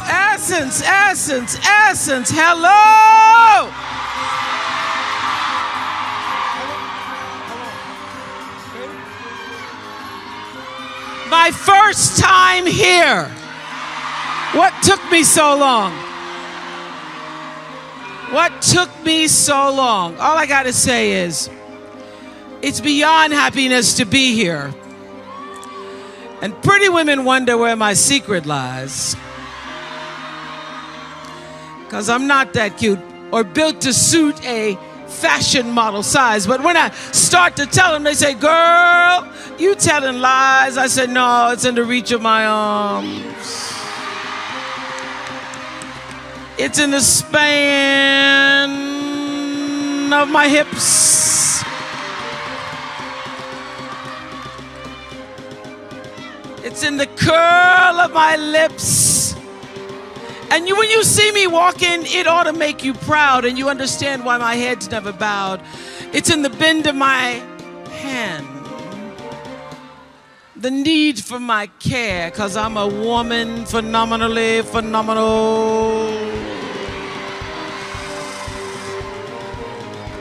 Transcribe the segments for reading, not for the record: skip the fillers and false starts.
Essence, essence, essence. Hello. My first time here. What took me so long? What took me so long? All I gotta say is, it's beyond happiness to be here. And pretty women wonder where my secret lies. 'Cause I'm not that cute or built to suit a fashion model size. But when I start to tell them, they say, girl, you telling lies. I said, no, it's in the reach of my arms. It's in the span of my hips. It's in the curl of my lips. And when you see me walking, it ought to make you proud, and you understand why my head's never bowed. It's in the bend of my hand. The need for my care, 'cause I'm a woman, phenomenally phenomenal.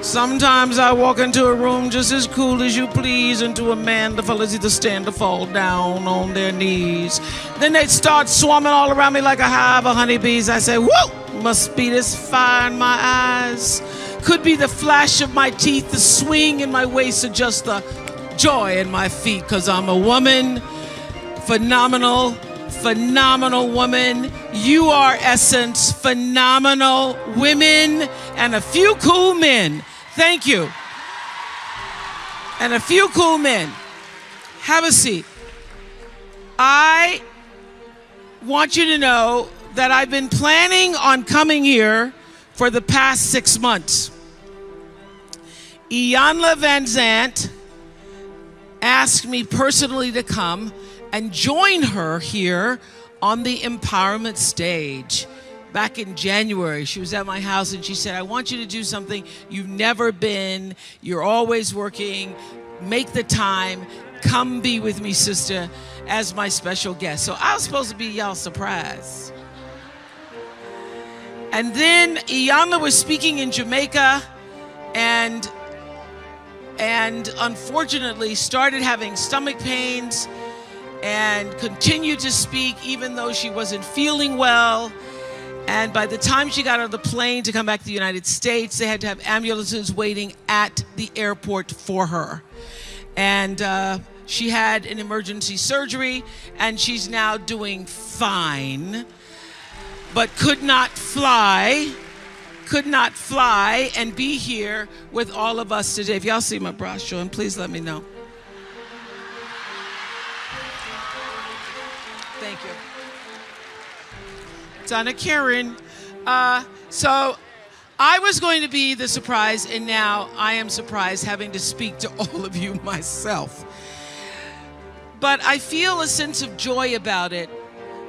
Sometimes I walk into a room just as cool as you please, and to a man, the fellas either stand or fall down on their knees. Then they start swarming all around me like a hive of honeybees. I say, whoa, must be this fire in my eyes. Could be the flash of my teeth, the swing in my waist, or just the joy in my feet, 'cause I'm a woman, phenomenal, phenomenal woman. You are essence, phenomenal women, and a few cool men. Thank you. And a few cool men. Have a seat. I want you to know that I've been planning on coming here for the past 6 months. Iyanla Van Zant asked me personally to come and join her here on the empowerment stage. Back in January, she was at my house and she said, I want you to do something you've never been. You're always working. Make the time. Come be with me, sister, as my special guest. So I was supposed to be y'all's surprise. And then Iyanla was speaking in Jamaica and unfortunately started having stomach pains and continued to speak even though she wasn't feeling well. And by the time she got on the plane to come back to the United States, they had to have ambulances waiting at the airport for her. And she had an emergency surgery, and she's now doing fine, but could not fly and be here with all of us today. If y'all see my bra showing, please let me know. Thank you. Donna Karen. So I was going to be the surprise, and now I am surprised having to speak to all of you myself. But I feel a sense of joy about it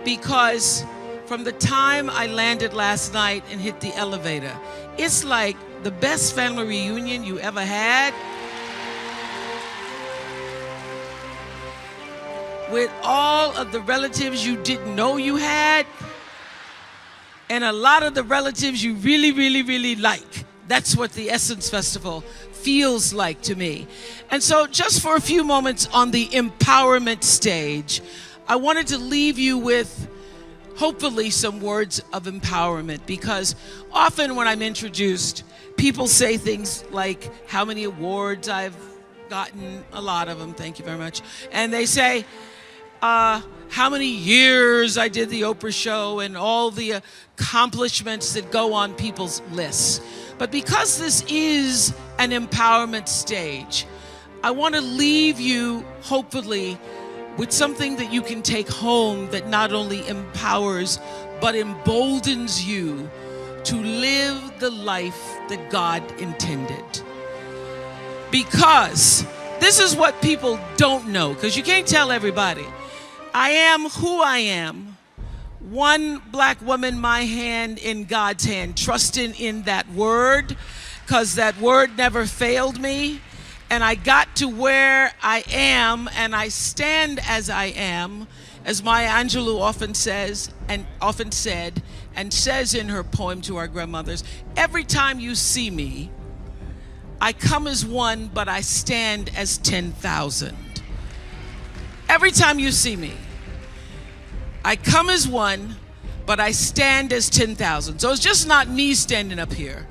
because from the time I landed last night and hit the elevator, it's like the best family reunion you ever had. With all of the relatives you didn't know you had, and a lot of the relatives you really, really, really like. That's what the Essence Festival feels like to me. And so just for a few moments on the empowerment stage, I wanted to leave you with hopefully some words of empowerment, because often when I'm introduced, people say things like how many awards I've gotten, a lot of them, thank you very much. And they say, how many years I did the Oprah show and all the accomplishments that go on people's lists. But because this is an empowerment stage, I want to leave you, hopefully, with something that you can take home that not only empowers, but emboldens you to live the life that God intended. Because this is what people don't know, because you can't tell everybody. I am who I am. One black woman, my hand in God's hand, trusting in that word, because that word never failed me. And I got to where I am, and I stand as I am As Maya Angelou often says, and often said, and says in her poem to our grandmothers, every time you see me, I come as one, but I stand as 10,000. Every time you see me, I come as one, but I stand as 10,000. So it's just not me standing up here.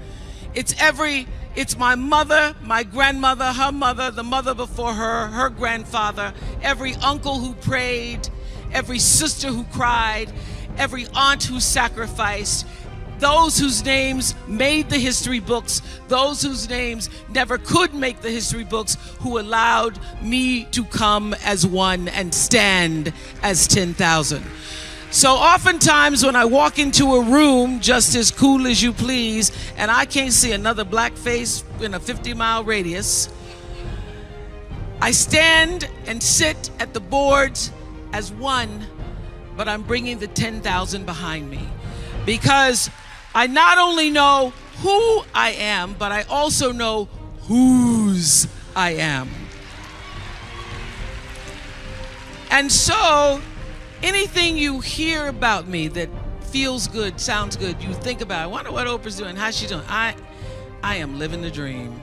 It's my mother, my grandmother, her mother, the mother before her, her grandfather, every uncle who prayed, every sister who cried, every aunt who sacrificed, those whose names made the history books, those whose names never could make the history books, who allowed me to come as one and stand as 10,000. So oftentimes when I walk into a room just as cool as you please, and I can't see another black face in a 50-mile radius, I stand and sit at the boards as one, but I'm bringing the 10,000 behind me. Because I not only know who I am, but I also know whose I am. And so, anything you hear about me that feels good, sounds good, you think about, I wonder what Oprah's doing, how's she doing? I am living the dream.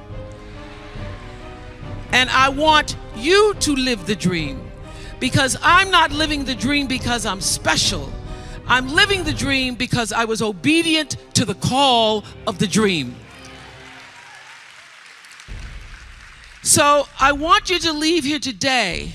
And I want you to live the dream, because I'm not living the dream because I'm special. I'm living the dream because I was obedient to the call of the dream. So I want you to leave here today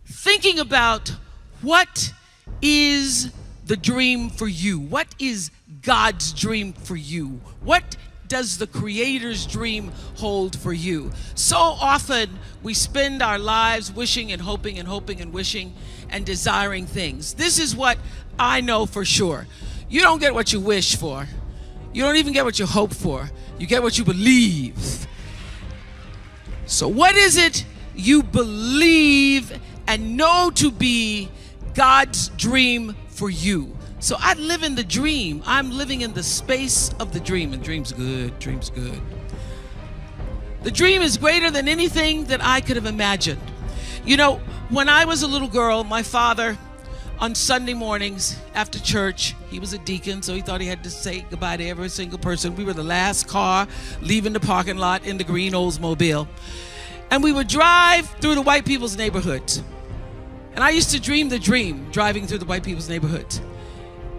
thinking about, what is the dream for you? What is God's dream for you? What does the Creator's dream hold for you? So often we spend our lives wishing and hoping and hoping and wishing and desiring things. This is what I know for sure. You don't get what you wish for. You don't even get what you hope for. You get what you believe. So what is it you believe and know to be God's dream for you? So I live in the dream. I'm living in the space of the dream. And dream's good. Dream's good. The dream is greater than anything that I could have imagined. You know, when I was a little girl, my father, on Sunday mornings after church, he was a deacon, so he thought he had to say goodbye to every single person. We were the last car leaving the parking lot in the green Oldsmobile. And we would drive through the white people's neighborhoods. And I used to dream the dream, driving through the white people's neighborhoods.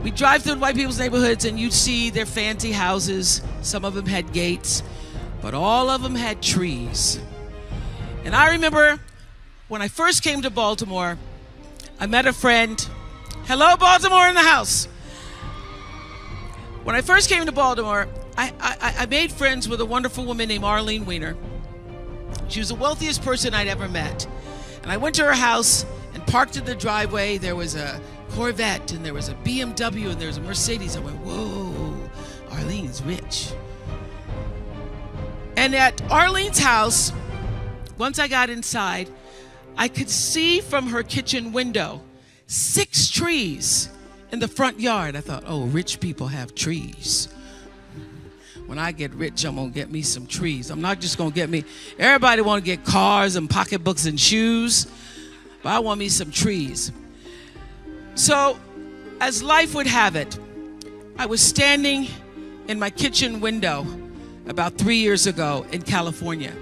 We'd drive through the white people's neighborhoods and you'd see their fancy houses. Some of them had gates, but all of them had trees. And I remember when I first came to Baltimore, I met a friend. Hello, Baltimore in the house. When I first came to Baltimore, I made friends with a wonderful woman named Arlene Weiner. She was the wealthiest person I'd ever met. And I went to her house and parked in the driveway. There was a Corvette and there was a BMW and there was a Mercedes. I went, whoa, Arlene's rich. And at Arlene's house, once I got inside, I could see from her kitchen window 6 trees in the front yard. I thought, oh, rich people have trees. When I get rich, I'm gonna get me some trees. I'm not just gonna get me, everybody wanna get cars and pocketbooks and shoes, but I want me some trees. So, as life would have it, I was standing in my kitchen window about 3 years ago in California,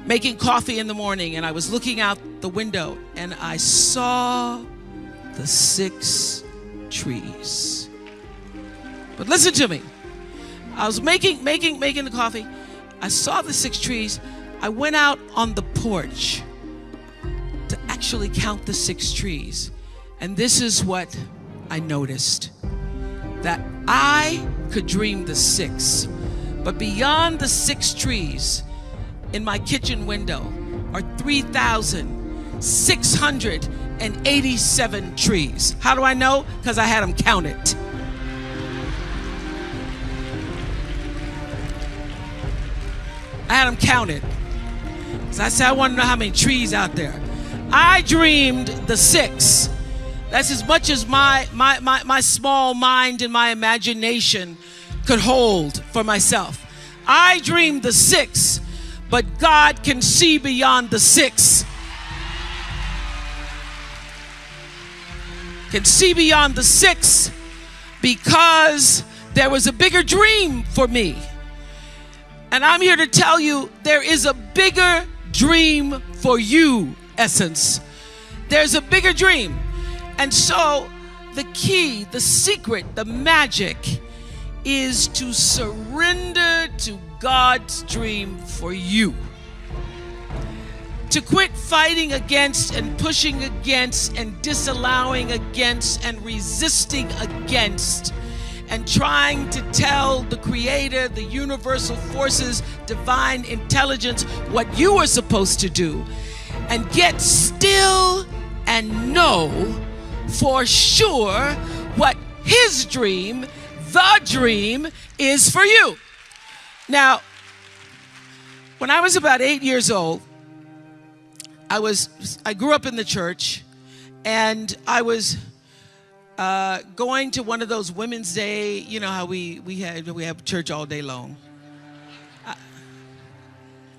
making coffee in the morning, and I was looking out the window and I saw the 6 trees. But listen to me. I was making the coffee. I saw the 6 trees. I went out on the porch to actually count the 6 trees. And this is what I noticed. That I could dream the 6. But beyond the 6 trees in my kitchen window are 3,687 trees. How do I know? Because I had them counted. I had them counted. So I said, I want to know how many trees out there. I dreamed the 6. That's as much as my small mind and my imagination could hold for myself. I dreamed the 6, but God can see beyond the 6. can see beyond the 6 because there was a bigger dream for me. And I'm here to tell you there is a bigger dream for you, Essence. There's a bigger dream. And so the key, the secret, the magic is to surrender to God's dream for you. To quit fighting against and pushing against and disallowing against and resisting against and trying to tell the Creator, the universal forces, divine intelligence what you are supposed to do, and get still and know for sure what His dream, the dream, is for you. Now, when I was about 8 years old, I grew up in the church, and I was going to one of those Women's Day. You know how we have church all day long.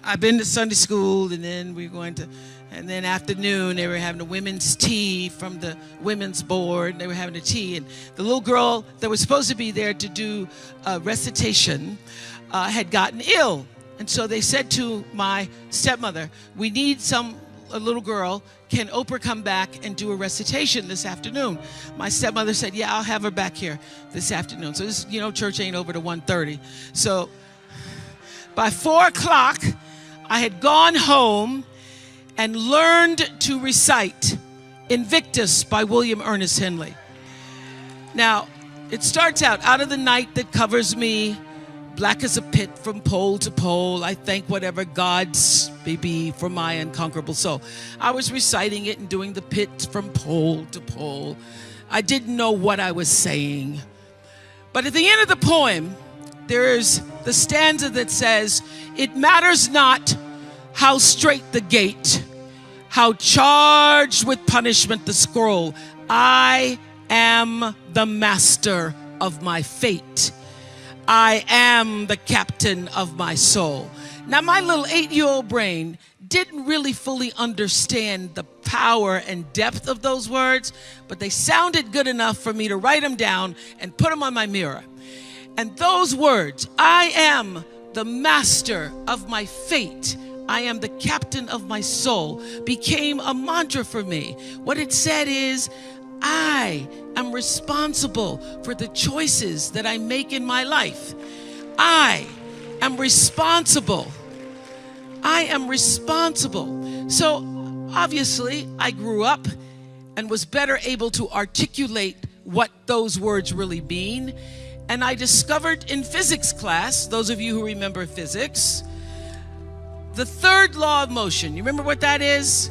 I've been to Sunday school, and then we were going to, and then afternoon they were having a women's tea from the women's board. They were having a tea, and the little girl that was supposed to be there to do a recitation had gotten ill, and so they said to my stepmother, "We need a little girl. Can Oprah come back and do a recitation this afternoon?" My stepmother said, "Yeah, I'll have her back here this afternoon." So this, church ain't over to 1:30. So by 4 o'clock, I had gone home and learned to recite Invictus by William Ernest Henley. Now, it starts out of the night that covers me, black as a pit from pole to pole, I thank whatever gods may be for my unconquerable soul. I was reciting it and doing the pit from pole to pole. I didn't know what I was saying. But at the end of the poem, there's the stanza that says, "It matters not how straight the gate, how charged with punishment the scroll. I am the master of my fate. I am the captain of my soul." Now, my little 8-year-old brain didn't really fully understand the power and depth of those words, but they sounded good enough for me to write them down and put them on my mirror. And those words, "I am the master of my fate, I am the captain of my soul," became a mantra for me. What it said is, I am responsible for the choices that I make in my life. I am responsible. I am responsible. So obviously I grew up and was better able to articulate what those words really mean. And I discovered in physics class, those of you who remember physics, the third law of motion. You remember what that is?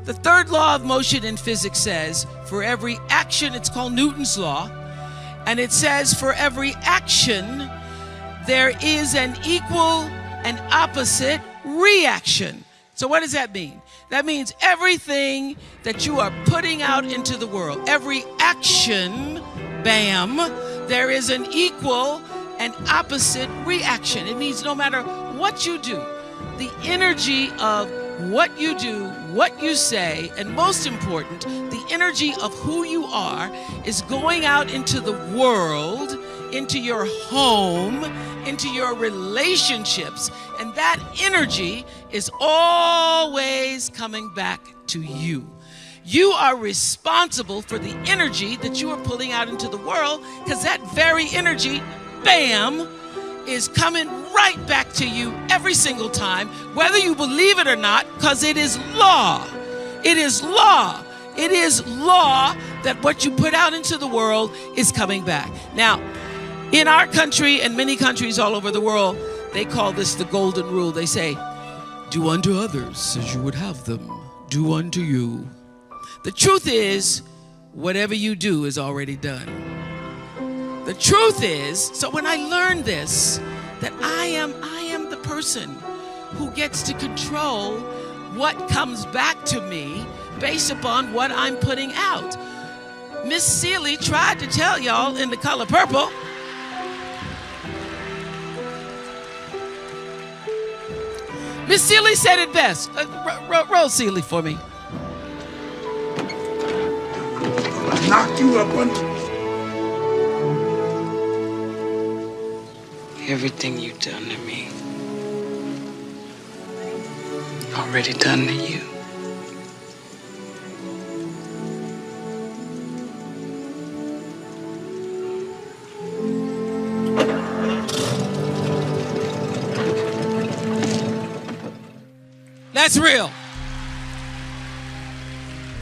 The third law of motion in physics says, for every action, it's called Newton's law, and it says for every action, there is an equal and opposite reaction. So what does that mean? That means everything that you are putting out into the world, every action, bam, there is an equal and opposite reaction. It means no matter what you do, the energy of what you do, what you say, and most important, the energy of who you are is going out into the world, into your home, into your relationships, and that energy is always coming back to you. You are responsible for the energy that you are pulling out into the world, because that very energy, bam, is coming right back to you every single time, whether you believe it or not, because it is law. It is law. It is law that what you put out into the world is coming back. Now, in our country and many countries all over the world, they call this the golden rule. They say, do unto others as you would have them do unto you. The truth is, whatever you do is already done. The truth is, so when I learned this, that I am the person who gets to control what comes back to me based upon what I'm putting out. Miss Seeley tried to tell y'all in The Color Purple. Miss Seeley said it best. Roll Seeley for me. knock you up under. Everything you've done to me, already done to you. That's real.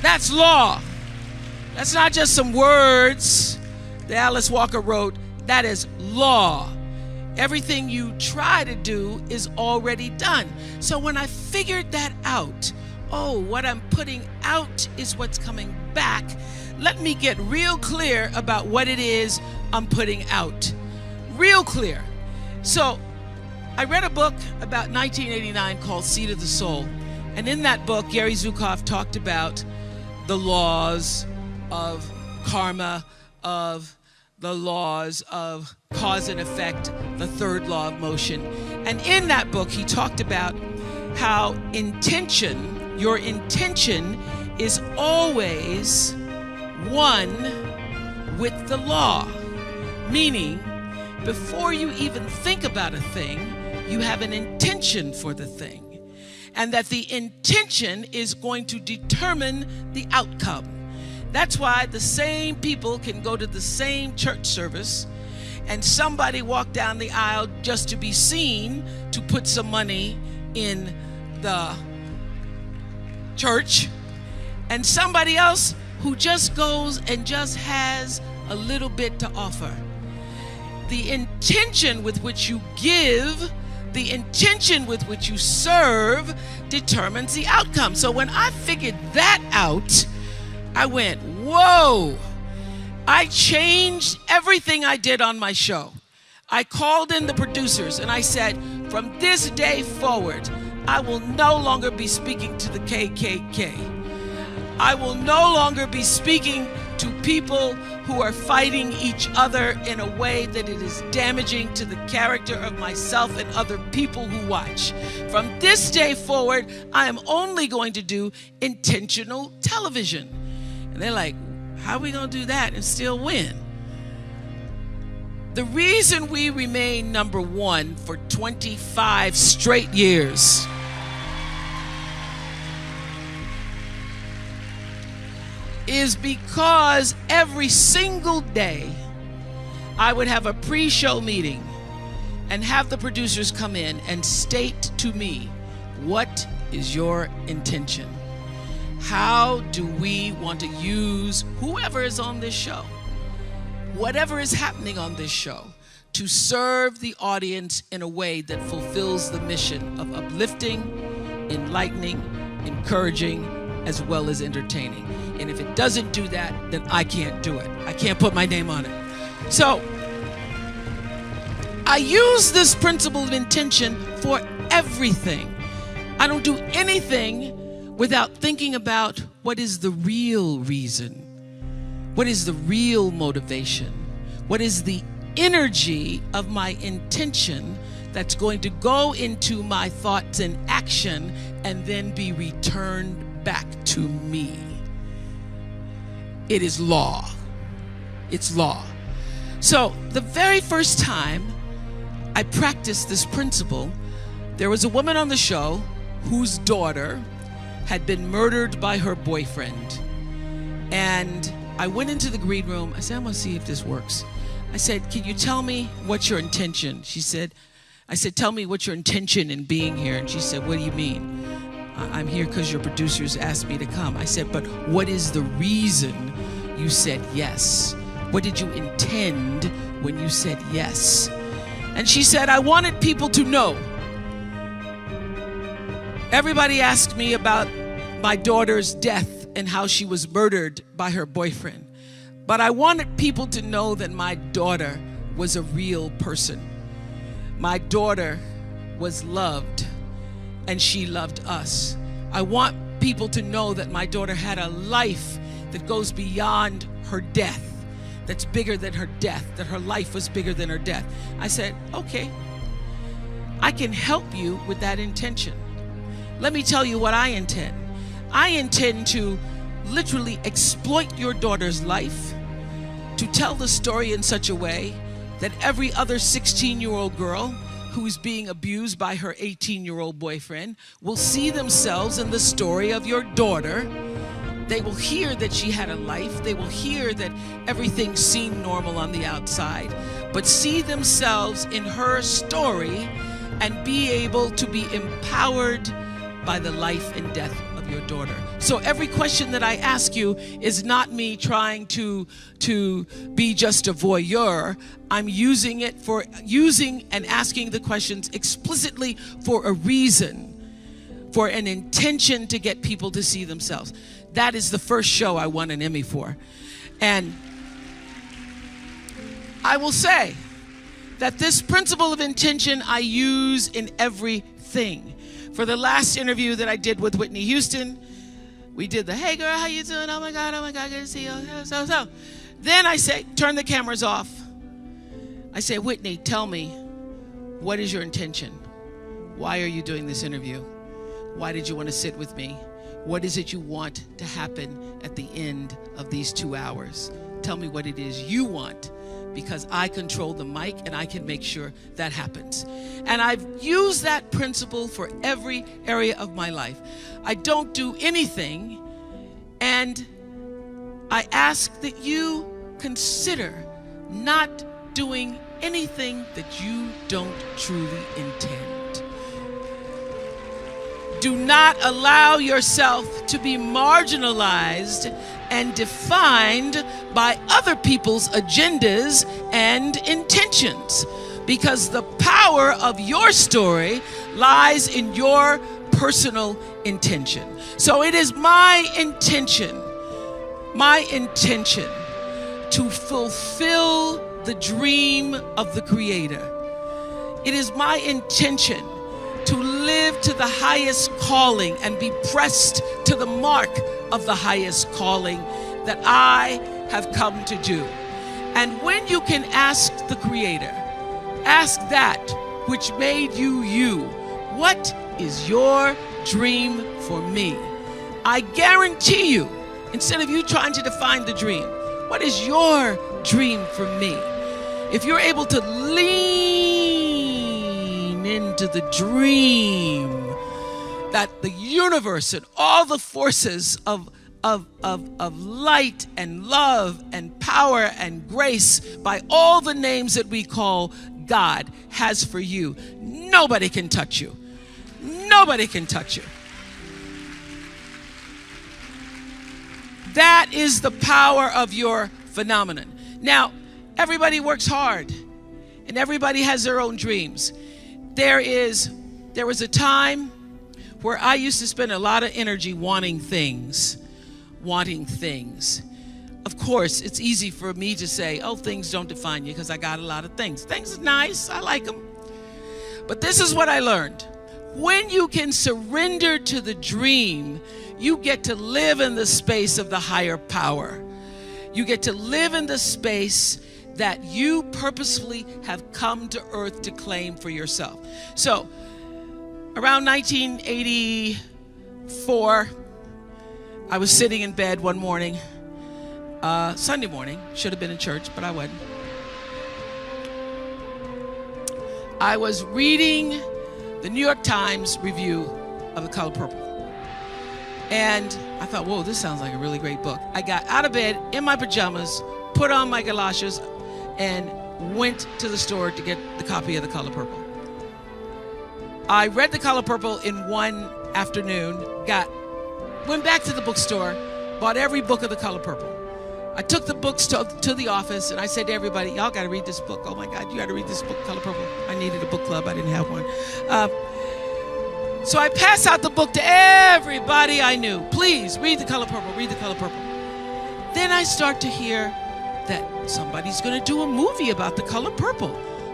That's law. That's not just some words that Alice Walker wrote. That is law. Everything you try to do is already done. So when I figured that out, oh, what I'm putting out is what's coming back, let me get real clear about what it is I'm putting out. Real clear. So I read a book about 1989 called Seed of the Soul. And in that book, Gary Zukav talked about the laws of karma, of the laws of cause and effect, the third law of motion. And in that book, he talked about how intention, your intention is always one with the law. Meaning, before you even think about a thing, you have an intention for the thing. And that the intention is going to determine the outcome. That's why the same people can go to the same church service and somebody walk down the aisle just to be seen to put some money in the church, and somebody else who just goes and just has a little bit to offer. The intention with which you give, the intention with which you serve determines the outcome. So when I figured that out, I went, whoa. I changed everything I did on my show. I called in the producers and I said, from this day forward, I will no longer be speaking to the KKK. I will no longer be speaking to people who are fighting each other in a way that it is damaging to the character of myself and other people who watch. From this day forward, I am only going to do intentional television. And they're like, how are we going to do that and still win? The reason we remain number one for 25 straight years is because every single day I would have a pre-show meeting and have the producers come in and state to me, what is your intention? How do we want to use whoever is on this show, whatever is happening on this show, to serve the audience in a way that fulfills the mission of uplifting, enlightening, encouraging, as well as entertaining. And if it doesn't do that, then I can't do it. I can't put my name on it. So I use this principle of intention for everything. I don't do anything without thinking about what is the real reason, what is the real motivation, what is the energy of my intention that's going to go into my thoughts and action and then be returned back to me. It is law. It's law. So the very first time I practiced this principle, there was a woman on the show whose daughter had been murdered by her boyfriend. And I went into the green room. I said, I'm gonna see if this works. I said, can you tell me what's your intention? I said, tell me what's your intention in being here. And she said, what do you mean? I'm here because your producers asked me to come. I said, but what is the reason you said yes? What did you intend when you said yes? And she said, I wanted people to know. Everybody asked me about my daughter's death and how she was murdered by her boyfriend. But I wanted people to know that my daughter was a real person. My daughter was loved, and she loved us. I want people to know that my daughter had a life that goes beyond her death, that's bigger than her death, that her life was bigger than her death. I said, okay, I can help you with that intention. Let me tell you what I intend. I intend to literally exploit your daughter's life to tell the story in such a way that every other 16-year-old girl who's being abused by her 18-year-old boyfriend will see themselves in the story of your daughter. They will hear that she had a life. They will hear that everything seemed normal on the outside, but see themselves in her story and be able to be empowered by the life and death of your daughter. So every question that I ask you is not me trying to be just a voyeur. I'm using and asking the questions explicitly for a reason, for an intention to get people to see themselves. That is the first show I won an Emmy for. And I will say that this principle of intention I use in everything. For the last interview that I did with Whitney Houston, we did the, hey girl, how you doing? Oh my God, good to see you. So. Then I say, turn the cameras off. I say, Whitney, tell me, what is your intention? Why are you doing this interview? Why did you want to sit with me? What is it you want to happen at the end of these 2 hours? Tell me what it is you want, because I control the mic and I can make sure that happens. And I've used that principle for every area of my life. I don't do anything, and I ask that you consider not doing anything that you don't truly intend. Do not allow yourself to be marginalized and defined by other people's agendas and intentions, because the power of your story lies in your personal intention. So it is my intention to fulfill the dream of the Creator. It is my intention to live to the highest calling and be pressed to the mark of the highest calling that I have come to do. And when you can ask the Creator, ask that which made you you, what is your dream for me? I guarantee you, instead of you trying to define the dream, what is your dream for me? If you're able to lean into the dream that the universe and all the forces of light and love and power and grace, by all the names that we call God, has for you, nobody can touch you. Nobody can touch you. That is the power of your phenomenon. Now, everybody works hard and everybody has their own dreams. There was a time where I used to spend a lot of energy wanting things. Of course, it's easy for me to say, oh, things don't define you, because I got a lot of things. Things are nice, I like them. But this is what I learned. When you can surrender to the dream, you get to live in the space of the higher power. You get to live in the space that you purposefully have come to earth to claim for yourself. So, around 1984, I was sitting in bed one morning, Sunday morning, should have been in church, but I wasn't. I was reading the New York Times review of The Color Purple. And I thought, whoa, this sounds like a really great book. I got out of bed in my pajamas, put on my galoshes, and went to the store to get the copy of The Color Purple. I read The Color Purple in one afternoon, went back to the bookstore, bought every book of The Color Purple. I took the books to the office, and I said to everybody, y'all got to read this book. Oh my God, you got to read this book, Color Purple. I needed a book club, I didn't have one. So I passed out the book to everybody I knew. Please, read The Color Purple, read The Color Purple. Then I start to hear that somebody's going to do a movie about The Color Purple.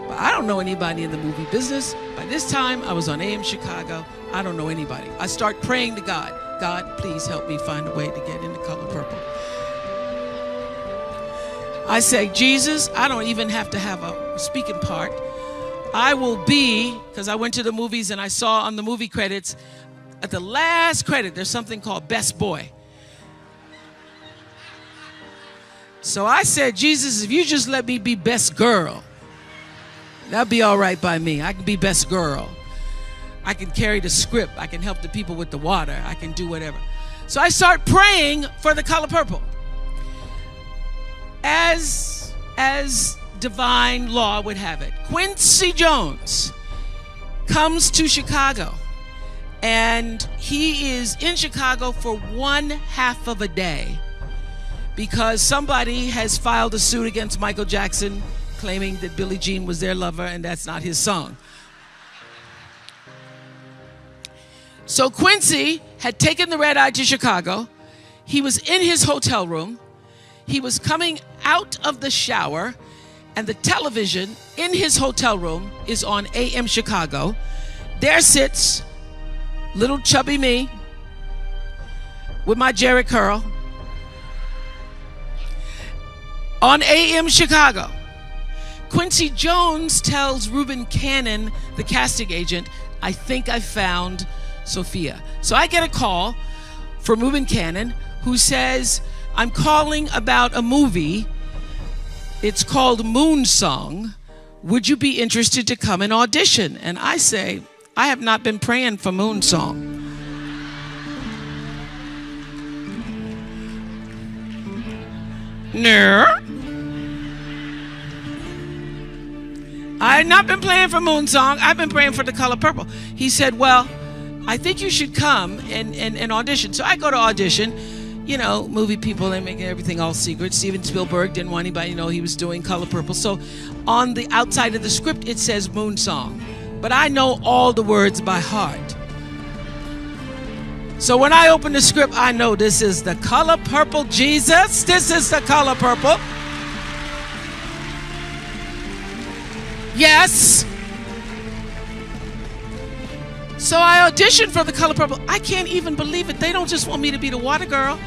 But I don't know anybody in the movie business. By this time, I was on AM Chicago. I don't know anybody. I start praying to God. God, please help me find a way to get into Color Purple. I say, Jesus, I don't even have to have a speaking part. I will be, because I went to the movies and I saw on the movie credits, at the last credit, there's something called Best Boy. So I said, Jesus, if you just let me be best girl, that'd be all right by me. I can be best girl. I can carry the script. I can help the people with the water. I can do whatever. So I start praying for the color purple. As divine law would have it, Quincy Jones comes to Chicago, and he is in Chicago for 1/2 of a day because somebody has filed a suit against Michael Jackson claiming that Billie Jean was their lover and that's not his song. So Quincy had taken the red eye to Chicago. He was in his hotel room. He was coming out of the shower, and the television in his hotel room is on AM Chicago. There sits little chubby me with my Jerry curl on AM Chicago. Quincy Jones tells Reuben Cannon, the casting agent, I think I found Sophia. So I get a call from Reuben Cannon who says, I'm calling about a movie. It's called Moon Song. Would you be interested to come and audition? And I say, I have not been praying for Moon Song. No. I had not been praying for Moon Song. I've been praying for The Color Purple. He said, well, I think you should come and audition. So I go to audition. You know, movie people, they make everything all secret. Steven Spielberg didn't want anybody to know he was doing Color Purple. So on the outside of the script, it says Moon Song. But I know all the words by heart. So when I open the script, I know this is The Color Purple, Jesus. This is The Color Purple. Yes. So I auditioned for The Color Purple. I can't even believe it. They don't just want me to be the water girl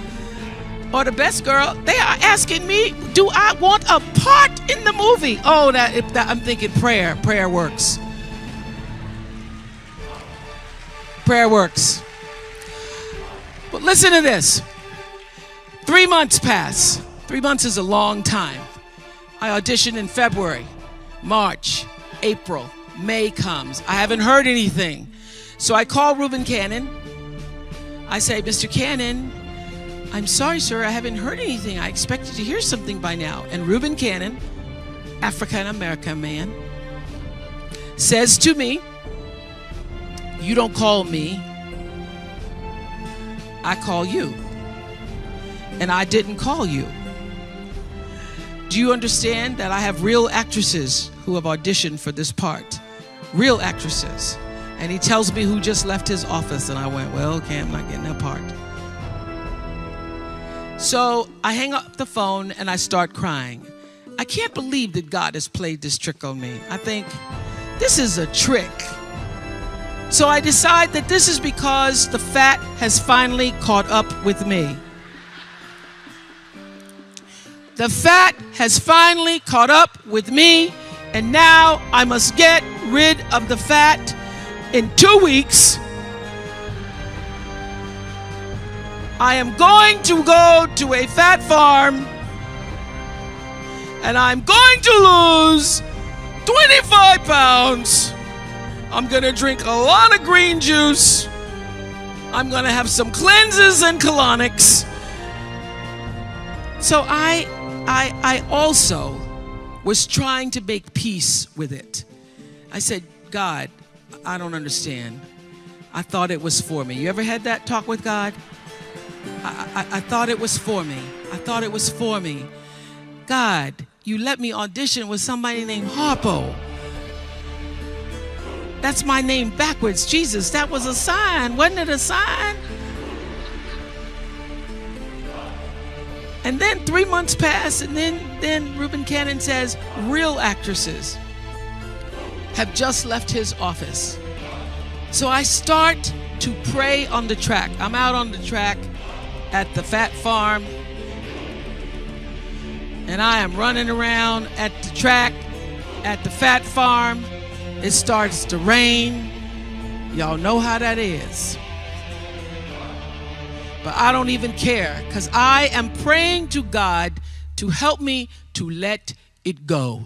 or the best girl. They are asking me, do I want a part in the movie? Oh, I'm thinking prayer. Prayer works. Prayer works. But listen to this. 3 months pass. 3 months is a long time. I auditioned in February, March, April, May comes. I haven't heard anything. So I call Reuben Cannon. I say, Mr. Cannon, I'm sorry, sir, I haven't heard anything. I expected to hear something by now. And Reuben Cannon, African-American man, says to me, you don't call me, I call you. And I didn't call you. Do you understand that I have real actresses who have auditioned for this part? Real actresses. And he tells me who just left his office. And I went, well, okay, I'm not getting that part. So I hang up the phone and I start crying. I can't believe that God has played this trick on me. I think this is a trick. So I decide that this is because the fat has finally caught up with me. The fat has finally caught up with me, and now I must get rid of the fat. In 2 weeks, I am going to go to a fat farm, and I'm going to lose 25 pounds. I'm going to drink a lot of green juice. I'm going to have some cleanses and colonics. So I also was trying to make peace with it. I said, God, I don't understand. I thought it was for me. You ever had that talk with God? I thought it was for me. I thought it was for me. God, you let me audition with somebody named Harpo. That's my name backwards. Jesus, that was a sign. Wasn't it a sign? And then 3 months pass, and then Reuben Cannon says, real actresses have just left his office. So I start to pray on the track. I'm out on the track at the fat farm, and I am running around at the track at the fat farm. It starts to rain. Y'all know how that is. But I don't even care, because I am praying to God to to help me to let it go.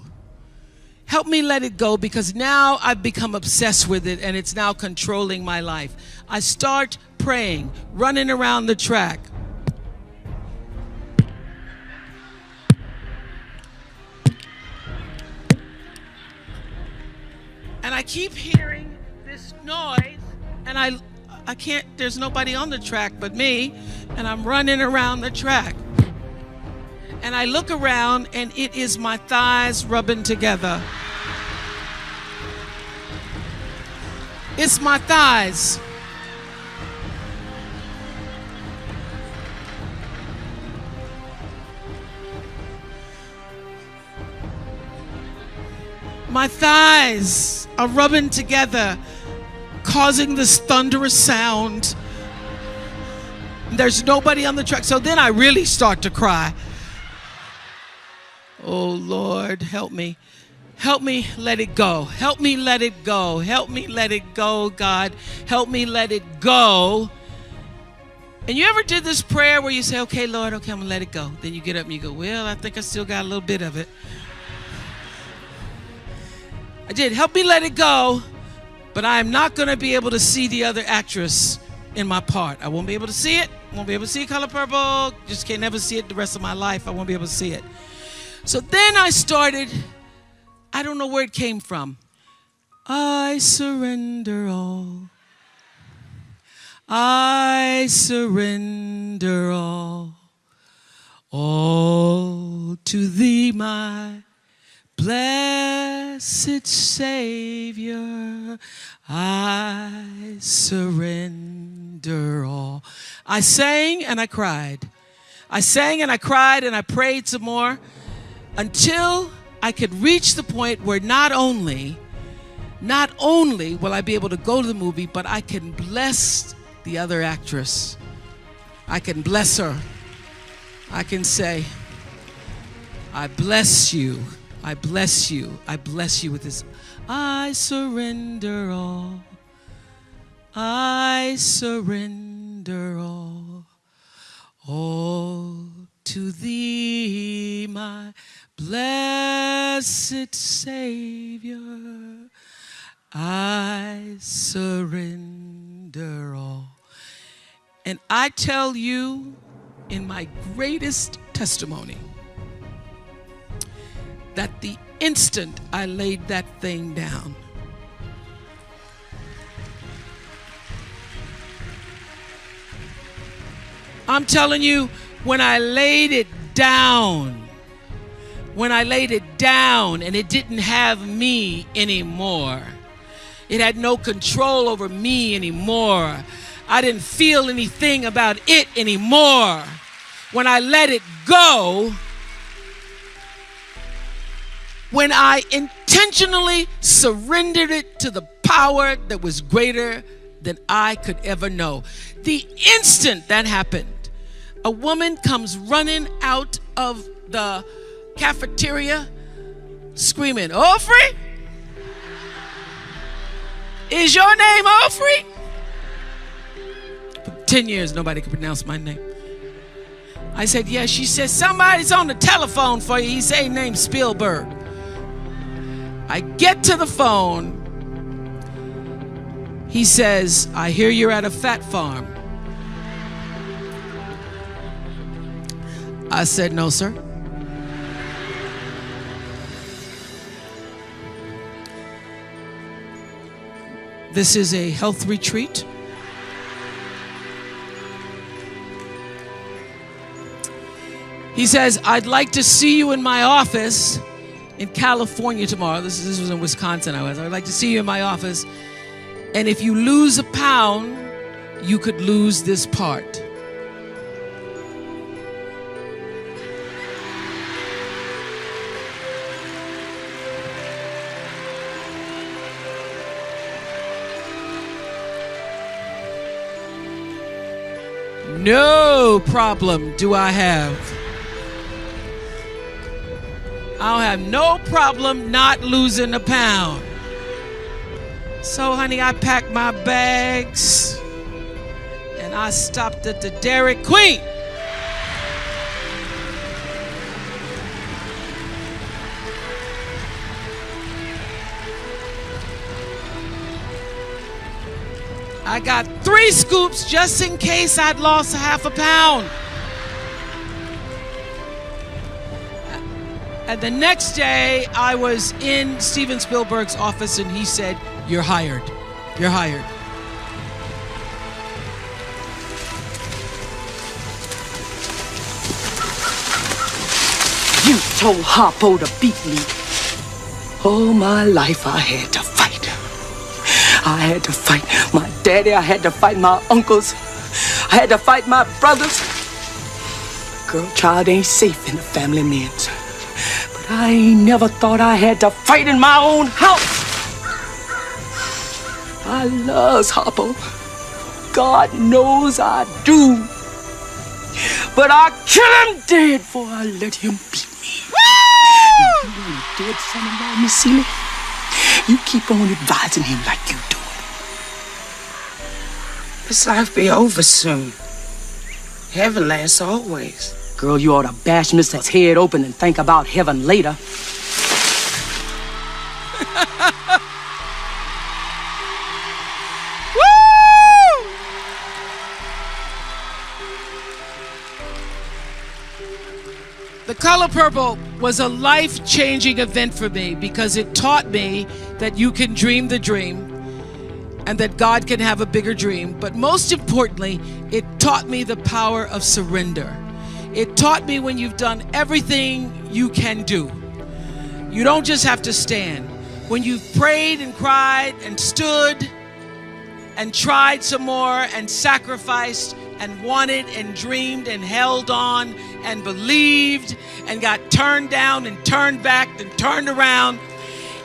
Help me let it go, because now I've become obsessed with it and it's now controlling my life. I start praying, running around the track. And I keep hearing this noise, and I can't, there's nobody on the track but me, and I'm running around the track. And I look around, and it is my thighs rubbing together. It's my thighs. My thighs are rubbing together, causing this thunderous sound. There's nobody on the track. So then I really start to cry. Oh, Lord, help me. Help me let it go. Help me let it go. Help me let it go, God. Help me let it go. And you ever did this prayer where you say, okay, Lord, okay, I'm going to let it go. Then you get up and you go, well, I think I still got a little bit of it. I did. Help me let it go, but I am not going to be able to see the other actress in my part. I won't be able to see it. I won't be able to see Color Purple. Just can't never see it the rest of my life. I won't be able to see it. So then I started, I don't know where it came from. I surrender all. I surrender all to thee, my blessed Savior. I surrender all. I sang and I cried. I sang and I cried and I prayed some more until I could reach the point where not only will I be able to go to the movie, but I can bless the other actress. I can bless her. I can say, I bless you. I bless you. I bless you with this. I surrender all. I surrender all to thee, my blessed Savior. I surrender all. And I tell you, in my greatest testimony, that the instant I laid that thing down, I'm telling you, when I laid it down and it didn't have me anymore, it had no control over me anymore. I didn't feel anything about it anymore. When I let it go, when I intentionally surrendered it to the power that was greater than I could ever know. The instant that happened, a woman comes running out of the cafeteria screaming, Ofrey? Is your name Ofrey? For 10 years, nobody could pronounce my name. I said, yes. She said, somebody's on the telephone for you. He said, his name's Spielberg. I get to the phone. He says, I hear you're at a fat farm. I said, no, sir. This is a health retreat. He says, I'd like to see you in my office in California tomorrow. This was in Wisconsin. I'd like to see you in my office. And if you lose a pound, you could lose this part. No problem do I have. I'll have no problem not losing a pound. So, honey, I packed my bags and I stopped at the Dairy Queen. I got 3 scoops just in case I'd lost half a pound. And the next day, I was in Steven Spielberg's office, and he said, "You're hired. You're hired." You told Harpo to beat me. All my life I had to fight. I had to fight my daddy. I had to fight my uncles. I had to fight my brothers. Girl, child ain't safe in the family men's. But I ain't never thought I had to fight in my own house. I loves Harpo. God knows I do. But I kill him dead before I let him beat me. You want a dead son-in-law, Miss Seeley? You keep on advising him like you do. This life be over soon. Heaven lasts always. Girl, you ought to bash Mr. head open and think about heaven later. Woo! The Color Purple was a life-changing event for me because it taught me that you can dream the dream and that God can have a bigger dream. But most importantly, it taught me the power of surrender. It taught me when you've done everything you can do, you don't just have to stand. When you've prayed and cried and stood and tried some more and sacrificed and wanted and dreamed and held on and believed and got turned down and turned back and turned around,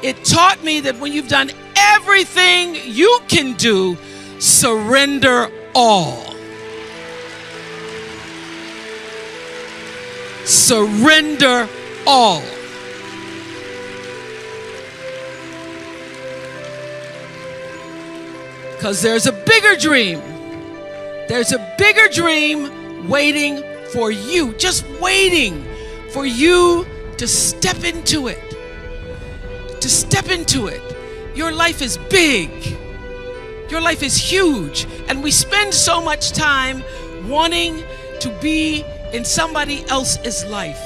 it taught me that when you've done everything you can do, surrender all. Surrender all. Because there's a bigger dream. There's a bigger dream waiting for you, just waiting for you to step into it. To step into it. Your life is big. Your life is huge. And we spend so much time wanting to be in somebody else's life.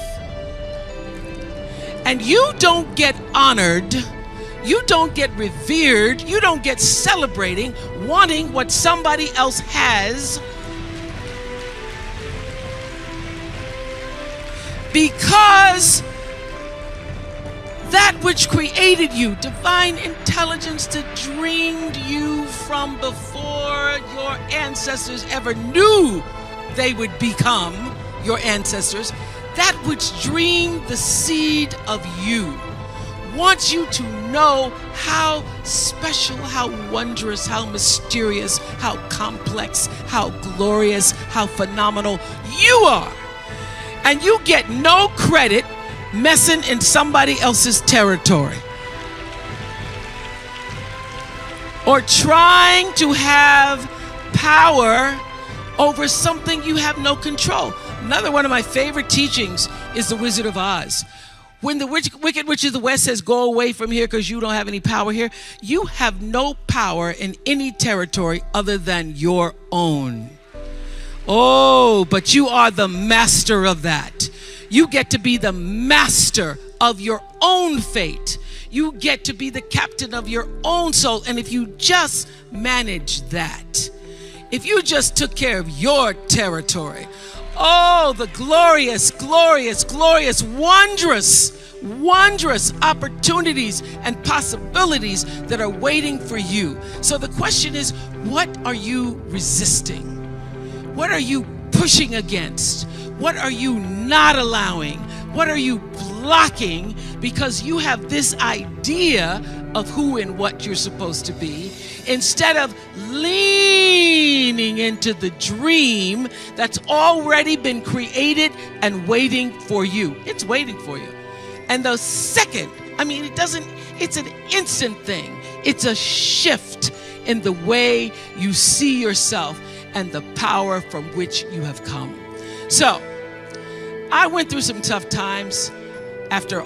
And you don't get honored, you don't get revered, you don't get celebrating wanting what somebody else has, because that which created you, divine intelligence that dreamed you from before your ancestors ever knew they would become your ancestors, that which dreamed the seed of you, wants you to know how special, how wondrous, how mysterious, how complex, how glorious, how phenomenal you are. And you get no credit messing in somebody else's territory or trying to have power over something you have no control. Another one of my favorite teachings is The Wizard of Oz. When the Wicked Witch of the West says, "Go away from here because you don't have any power here," you have no power in any territory other than your own. Oh, but you are the master of that. You get to be the master of your own fate. You get to be the captain of your own soul. And if you just manage that, if you just took care of your territory, oh, the glorious, glorious, glorious, wondrous, wondrous opportunities and possibilities that are waiting for you. So the question is, what are you resisting? What are you pushing against? What are you not allowing? What are you blocking because you have this idea of who and what you're supposed to be, instead of leaning into the dream that's already been created and waiting for you? It's waiting for you. And the second, it's an instant thing. It's a shift in the way you see yourself and the power from which you have come. So, I went through some tough times after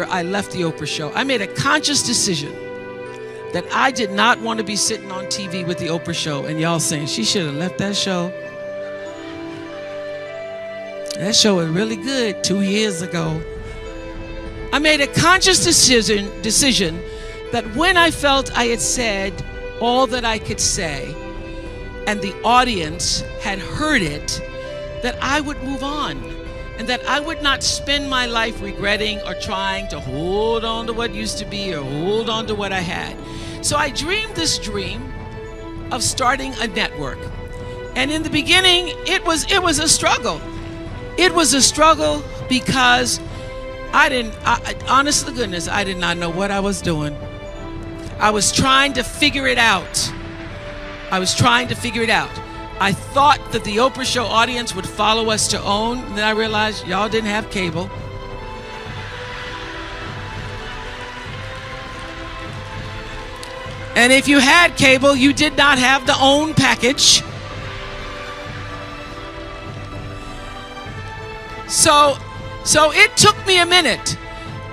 I left the Oprah show. I made a conscious decision. that I did not want to be sitting on TV with the Oprah show and y'all saying she should have left that show. That show was really good 2 years ago. I made a conscious decision that when I felt I had said all that I could say and the audience had heard it, that I would move on and that I would not spend my life regretting or trying to hold on to what used to be or hold on to what I had. So I dreamed this dream of starting a network. And in the beginning, it was a struggle. It was a struggle because honest to goodness, I did not know what I was doing. I was trying to figure it out. I thought that the Oprah show audience would follow us to OWN. And then I realized y'all didn't have cable. And if you had cable, you did not have the OWN package. So it took me a minute.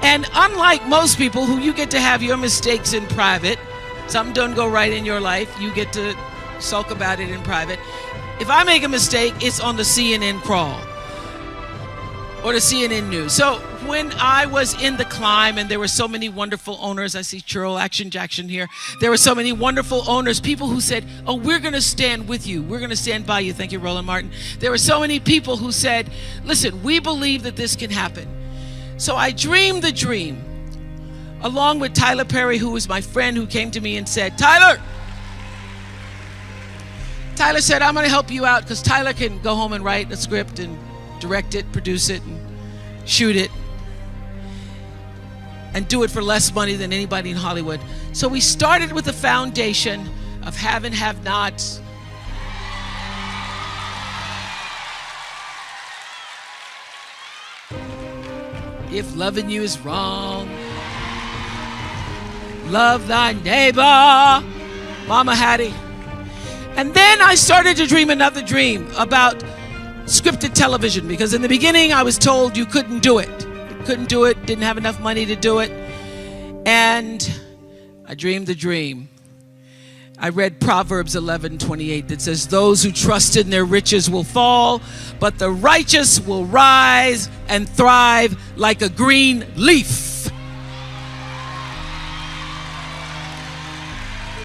And unlike most people who you get to have your mistakes in private, something doesn't go right in your life, you get to sulk about it in private. If I make a mistake, it's on the CNN crawl or the CNN news. So when I was in the climb and there were so many wonderful owners, I see Churl Action Jackson here. There were so many wonderful owners, people who said, oh, we're going to stand with you. We're going to stand by you. Thank you, Roland Martin. There were so many people who said, listen, we believe that this can happen. So I dreamed the dream along with Tyler Perry, who was my friend, who came to me and said, Tyler said, I'm going to help you out because Tyler can go home and write a script and direct it, produce it, and shoot it, and do it for less money than anybody in Hollywood. So we started with a foundation of have and have nots. If loving you is wrong, love thy neighbor, Mama Hattie. And then I started to dream another dream about scripted television, because in the beginning I was told you couldn't do it. Didn't have enough money to do it. And I dreamed the dream. I read Proverbs 11:28 that says, those who trust in their riches will fall, but the righteous will rise and thrive like a green leaf.